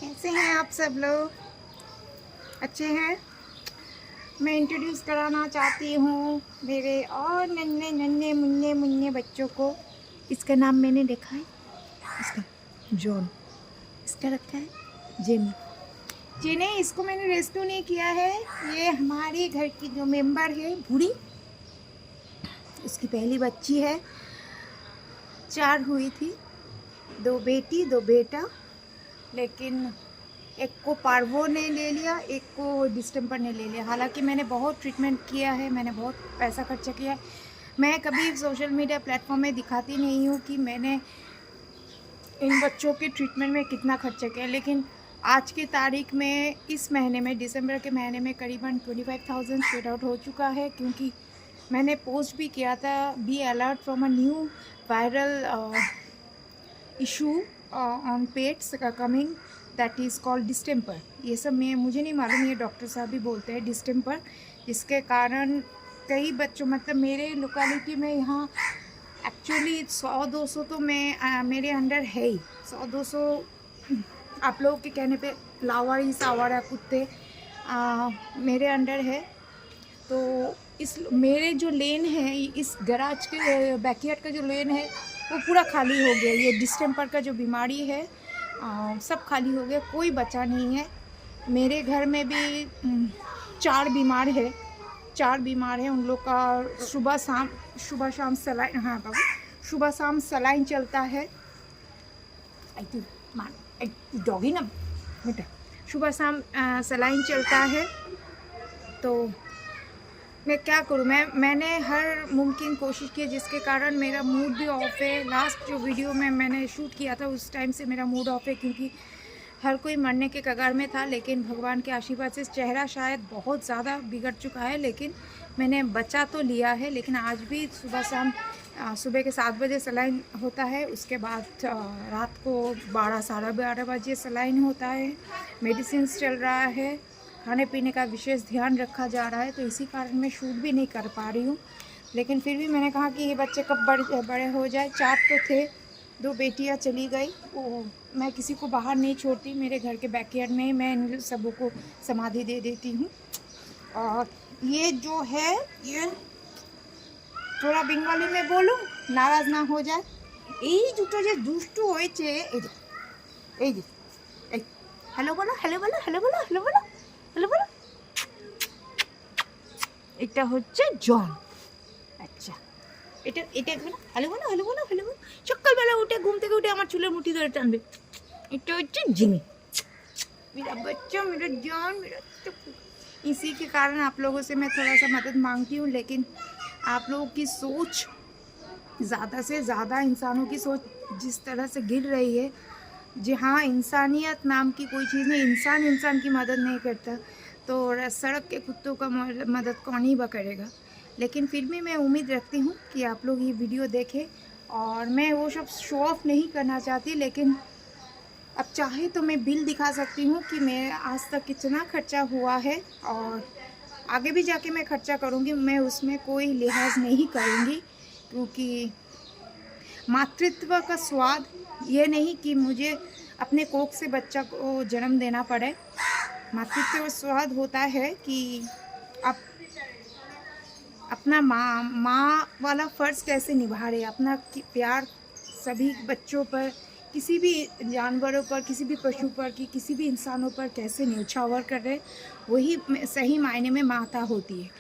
कैसे हैं आप सब लोग? अच्छे हैं? मैं इंट्रोड्यूस कराना चाहती हूँ मेरे और नन्हे नन्हे मुन्ने मुन्ने बच्चों को। इसका नाम मैंने देखा है, इसका जॉन, इसका रखा है जेमी। जी नहीं, इसको मैंने रेस्क्यू नहीं किया है। ये हमारे घर की जो मेंबर है बूढ़ी, उसकी पहली बच्ची है। 4 हुई थी, 2 बेटी 2 बेटा, लेकिन एक को पार्वो ने ले लिया, एक को डिस्टेम्पर ने ले लिया। हालांकि मैंने बहुत ट्रीटमेंट किया है, मैंने बहुत पैसा खर्चा किया है। मैं कभी सोशल मीडिया प्लेटफॉर्म में दिखाती नहीं हूँ कि मैंने इन बच्चों के ट्रीटमेंट में कितना खर्चा किया, लेकिन आज की तारीख में इस महीने में, दिसंबर के महीने में करीबन 25,000 पेड आउट हो चुका है। क्योंकि मैंने पोस्ट भी किया था, be alert from a new viral issue on pets coming, that is called distemper. ये सब मुझे नहीं मालूम, ये डॉक्टर साहब भी बोलते हैं डिस्टेम्पर, जिसके कारण कई बच्चों, मतलब मेरे लोकेलिटी में यहाँ एक्चुअली 100-200 तो मेरे अंडर है ही। 100-200 आप लोगों के कहने पे लावारी सावारा कुत्ते मेरे अंडर है। तो इस मेरे जो लेन है, इस गराज के बैकयार्ड का जो लेन है वो पूरा खाली हो गया। ये डिस्टेम्पर का जो बीमारी है सब खाली हो गया, कोई बचा नहीं है। मेरे घर में भी 4 बीमार है, 4 बीमार हैं। उन लोग का सुबह शाम सलाइन, हाँ बाबू, सुबह शाम सलाइन चलता है। डॉगी ना बेटा, सुबह शाम सलाइन चलता है। तो मैं क्या करूँ, मैंने हर मुमकिन कोशिश की, जिसके कारण मेरा मूड भी ऑफ है। लास्ट जो वीडियो में मैंने शूट किया था उस टाइम से मेरा मूड ऑफ है, क्योंकि हर कोई मरने के कगार में था। लेकिन भगवान के आशीर्वाद से चेहरा शायद बहुत ज़्यादा बिगड़ चुका है, लेकिन मैंने बचा तो लिया है। लेकिन आज भी सुबह शाम, सुबह के 7 बजे सलाइन होता है, उसके बाद रात को 12-12:30 बजे सलाइन होता है। मेडिसिन चल रहा है, खाने पीने का विशेष ध्यान रखा जा रहा है। तो इसी कारण मैं शूट भी नहीं कर पा रही हूँ। लेकिन फिर भी मैंने कहा कि ये बच्चे कब बड़े हो जाए। 4 तो थे, 2 बेटियाँ चली गई। वो मैं किसी को बाहर नहीं छोड़ती, मेरे घर के बैकयार्ड में ही मैं इन सबों को समाधि दे देती हूँ। और ये जो है, ये थोड़ा बंगाली में बोलूँ, नाराज ना हो যায়। এই দুটো যে দুষ্টু হয়েছে, এই যে হ্যালো বলো, হ্যালো বলো, হ্যালো বলো, হ্যালো বলো, হ্যালো বলো। এটা হচ্ছে জন। আচ্ছা, এটা এটা হ্যালো বলো, হ্যালো বলো, হ্যালো বলো। সকালবেলা উঠে ঘুম থেকে উঠে আমার চুলের মুঠি ধরে টানবে। এটা হচ্ছে জিমি, मेरा बच्चा, मेरा जान, मेरा। इसी के कारण आप लोगों से मैं थोड़ा सा मदद मांगती हूँ। लेकिन आप लोगों की सोच, ज़्यादा से ज़्यादा इंसानों की सोच जिस तरह से गिर रही है, जी हाँ, इंसानियत नाम की कोई चीज़ नहीं। इंसान की मदद नहीं करता, तो सड़क के कुत्तों का मदद कौन ही बा करेगा। लेकिन फिर भी मैं उम्मीद रखती हूँ कि आप लोग ये वीडियो देखें। और मैं वो सब शो ऑफ नहीं करना चाहती, लेकिन अब चाहे तो मैं बिल दिखा सकती हूँ कि मेरे आज तक कितना खर्चा हुआ है, और आगे भी जाके मैं खर्चा करूँगी। मैं उसमें कोई लिहाज नहीं करूँगी, क्योंकि मातृत्व का स्वाद ये नहीं कि मुझे अपने कोख से बच्चा को जन्म देना पड़े। मातृत्व का स्वाद होता है कि आप अपना माँ वाला फ़र्ज़ कैसे निभा रहे, अपना प्यार सभी बच्चों पर, किसी भी जानवरों पर, किसी भी पशु पर, किसी भी इंसानों पर कैसे न्यौछावर कर रहे, वही सही मायने में माता होती है।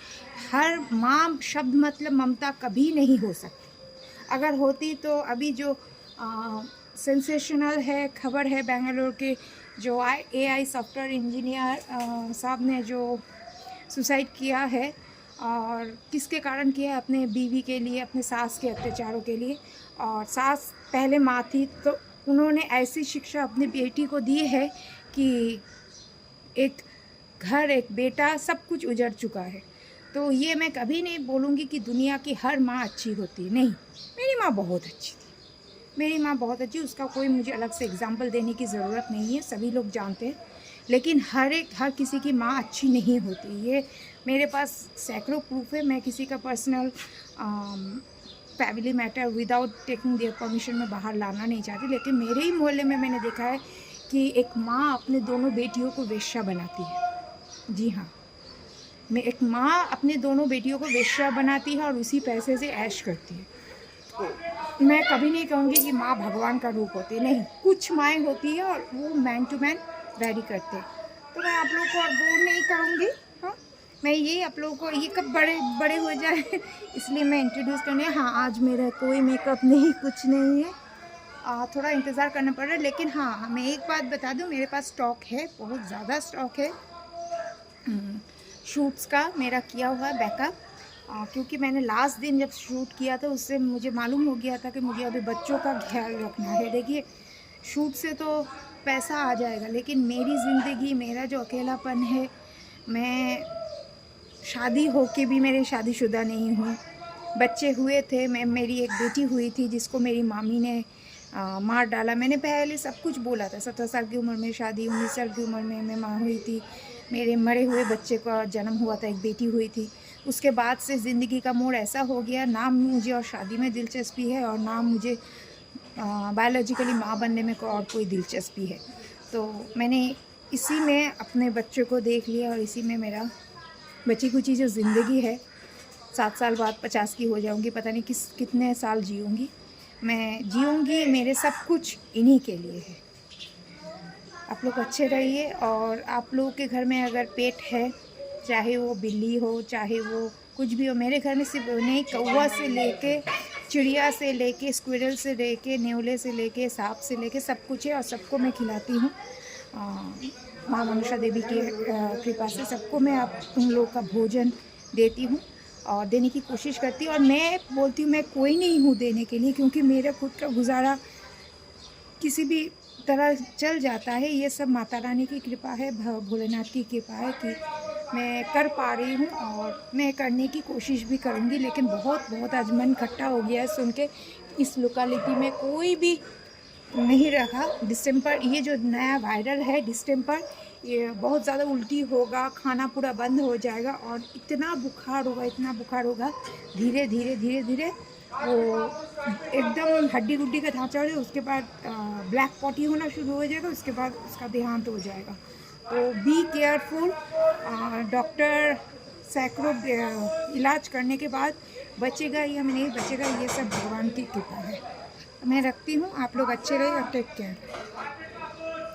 हर माँ शब्द मतलब ममता कभी नहीं हो सकती। अगर होती तो अभी जो सेंसेशनल है खबर है, बेंगलुरु के जो AI सॉफ्टवेयर इंजीनियर साहब ने जो सुसाइड किया है, और किसके कारण किया है, अपने बीवी के लिए, अपने सास के अत्याचारों के लिए। और सास पहले माँ थी, तो उन्होंने ऐसी शिक्षा अपनी बेटी को दी है कि एक घर, एक बेटा, सब कुछ उजड़ चुका है। तो ये मैं कभी नहीं बोलूँगी कि दुनिया की हर माँ अच्छी होती, नहीं। मेरी माँ बहुत अच्छी थी, मेरी माँ बहुत अच्छी, उसका कोई मुझे अलग से एग्जाम्पल देने की ज़रूरत नहीं है, सभी लोग जानते हैं। लेकिन हर किसी की माँ अच्छी नहीं होती, ये मेरे पास सैकड़ों प्रूफ है। मैं किसी का personal family matter without taking their permission में बाहर लाना नहीं चाहती, लेकिन मेरे ही मोहल्ले में मैंने देखा है कि एक माँ अपने दोनों बेटियों को वेश्या बनाती है। जी हाँ, मैं एक माँ अपने दोनों बेटियों को वेश्या बनाती है और उसी पैसे से ऐश करती है। तो मैं कभी नहीं कहूँगी कि माँ भगवान का रूप होती है, नहीं, कुछ माएँ होती है और वो मैन टू मैन वैरी करते हैं। तो मैं आप लोगों को और बोर नहीं करूँगी। हाँ, मैं ये आप लोगों को ये कब बड़े बड़े हो जाए इसलिए मैं इंट्रोड्यूस करने। हाँ, आज मेरा कोई मेकअप नहीं, कुछ नहीं है, थोड़ा इंतज़ार करना पड़ रहा है। लेकिन हाँ, मैं एक बात बता दूँ, मेरे पास स्टॉक है, बहुत ज़्यादा स्टॉक है शूट्स का मेरा किया हुआ है बैकअप। क्योंकि मैंने लास्ट दिन जब शूट किया था उससे मुझे मालूम हो गया था कि मुझे अभी बच्चों का ख्याल रखना है। देखिए, शूट से तो पैसा आ जाएगा, लेकिन मेरी ज़िंदगी, मेरा जो अकेलापन है, मैं शादी होके भी मेरे शादीशुदा नहीं हूँ। बच्चे हुए थे, मेरी एक बेटी हुई थी जिसको मेरी मामी ने मार डाला। मैंने पहले सब कुछ बोला था, 17 साल की उम्र में शादी, 19 साल की उम्र में मैं माँ हुई थी। मेरे मरे हुए बच्चे का जन्म हुआ था, एक बेटी हुई थी। उसके बाद से ज़िंदगी का मोड़ ऐसा हो गया, ना मुझे और शादी में दिलचस्पी है और ना मुझे बायोलॉजिकली माँ बनने में और कोई दिलचस्पी है। तो मैंने इसी में अपने बच्चों को देख लिया और इसी में मेरा बची कुची जो ज़िंदगी है, 7 साल बाद 50 की हो जाऊंगी, पता नहीं कितने साल जीऊँगी। मैं जीऊँगी, मेरे सब कुछ इन्हीं के लिए है। आप लोग अच्छे रहिए, और आप लोगों के घर में अगर पेट है, चाहे वो बिल्ली हो, चाहे वो कुछ भी हो, मेरे घर में सिर्फ नहीं, कौवा से लेके, चिड़िया से लेके, स्क्विरल से लेके, नेवले से लेके, सांप से लेके सब कुछ है और सबको मैं खिलाती हूँ। माँ मनुषा देवी की कृपा से सबको मैं उन लोगों का भोजन देती हूँ और देने की कोशिश करती हूँ। और मैं बोलती हूँ मैं कोई नहीं हूँ देने के लिए, क्योंकि मेरा खुद का गुजारा किसी भी तरह चल जाता है। ये सब माता रानी की कृपा है, भोलेनाथ की कृपा है कि मैं कर पा रही हूँ और मैं करने की कोशिश भी करूँगी। लेकिन बहुत आज मन खट्टा हो गया है सुन के, इस लोकेलिटी में कोई भी नहीं रखा। डिस्टेम्पर, ये जो नया वायरल है डिस्टेम्पर, ये बहुत ज़्यादा उल्टी होगा, खाना पूरा बंद हो जाएगा और इतना बुखार होगा, धीरे धीरे वो एकदम हड्डी गुड्डी का ढांचा हो जाएगा। उसके बाद ब्लैक पॉटी होना शुरू हो जाएगा, उसके बाद उसका देहांत हो जाएगा। तो बी केयरफुल। डॉक्टर सैकड़ों इलाज करने के बाद बचेगा या नहीं बचेगा, ये सब भगवान की कृपा है। मैं रखती हूँ, आप लोग अच्छे रहिए और टेक केयर।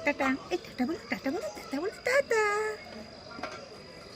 टाटा। टाटा बोलो, टाटा बोलो, टाटा बोलो, टाटा।